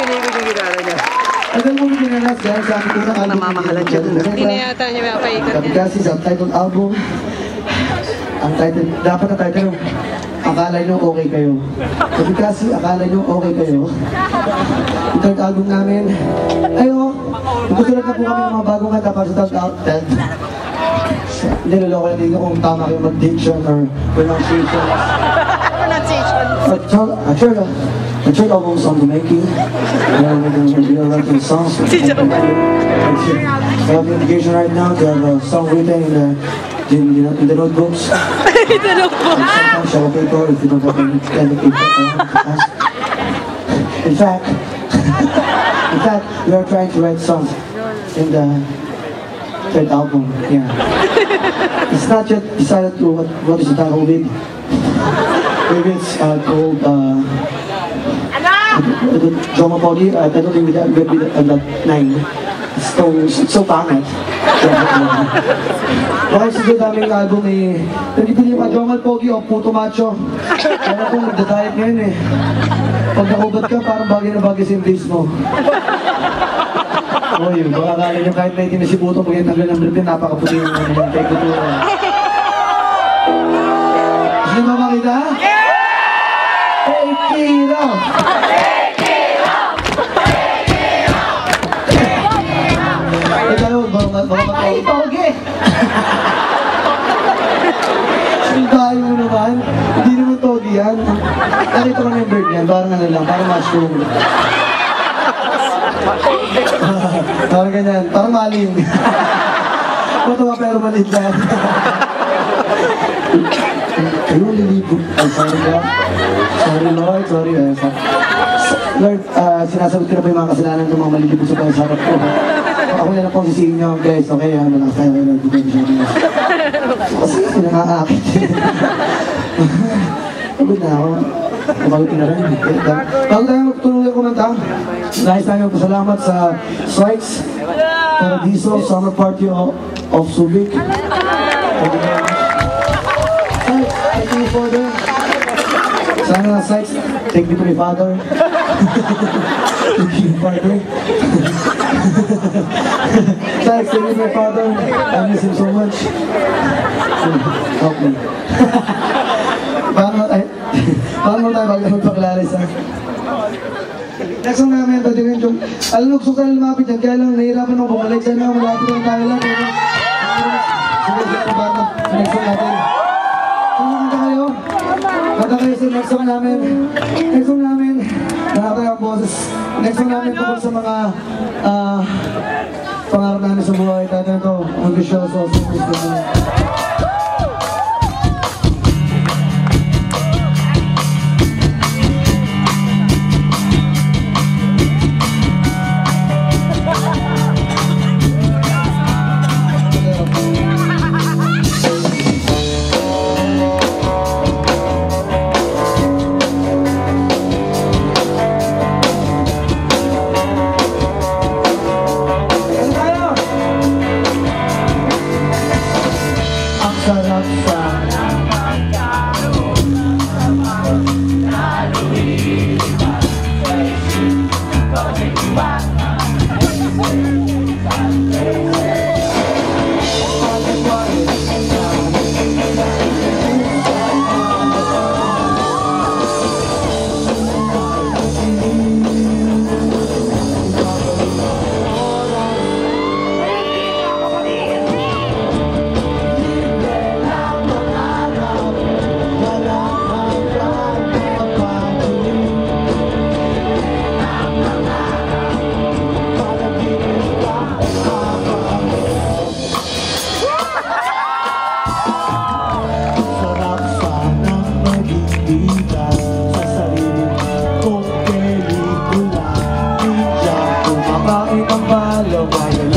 pinipig yung gitara niya. Alam mo yung ginanas dahil sa aking unang album. Namamahalan siya dun. Hindi na yata niya mapaikot yan. Kasi sa title album, ang title, dapat na title, akala nyo okay kayo. Sabi kasi, akala nyo okay kayo. Yung third album namin, ayo, nagsusulat na po kami ng mga bagong kanta para sa third album. Hindi, naloko na din kung tama kayo mag-diction or pronunciation. Pronunciation. A third album's on the making. We are writing songs. I have the indication right now to have a song written in the notebooks. In the notebook. Sometimes show paper if you don't have any pen and paper. In fact, we are trying to write songs in the third album. Yeah. It's not yet decided to what is the title with. Maybe it's called the drama body. I don't think we have that 9. It's so pangit. Bakit sa daming album eh, nagpili pa Jomal Pogi o Puto Macho. Kaya kung nagda-diet ngayon eh. Pag nakubad ka, parang bagay na bagay sa face mo. O yun, baka akala nyo kahit na hindi na si Puto, pag yung tanggal ng briefin, napakaputi yung take kultura. Gusto nyo ba makita? Take it off! Ay, Pogi! Sintahin mo naman. Hindi naman Pogi yan. Nakita ko na yung bird yan. Parang ano lang, parang mushroom. Parang ganyan, parang maling. Matuwa pero maliit yan. Ayun, lilibog. Ay, sorry God. Sorry Lord, sorry. Lord, sinasagot ko na pa yung mga kasalanan ng mga malilibog sa pagkasarap ko. Ako na lang pong sisihin nyo, guys. Okay, malakas tayo kayo. Hindi ko siya. Kasi nakakaakit. Pagod na ako. Kapagod na rin. Bago tayo magtuloy kumanta, nais tayo magpasalamat sa Strikes, Paradiso, Summer Party of Subic. Strikes, thank you for them. Sana Strikes, take me to my father. Thank you, Father. Thanks, thank you, my father. I miss him so much. Help me. Paano tayo magpakilala sa... Next song namin, ito din yung... Alam mo, gusto ka na lumapit yan, kaya lang nahihirapan ako bumalik. Sana nga, malapit lang tayo lang. Sige, next song natin. Kanta kayo? Kanta kayo sa next song namin. Next song namin, nakakaya ang boses. Next song namin tungkol sa mga... pangarap namin sa buhay. Tayo ito, ambisyoso, gusto mo. Sa sarili kong pelikula, di dyan kumakain ang balo.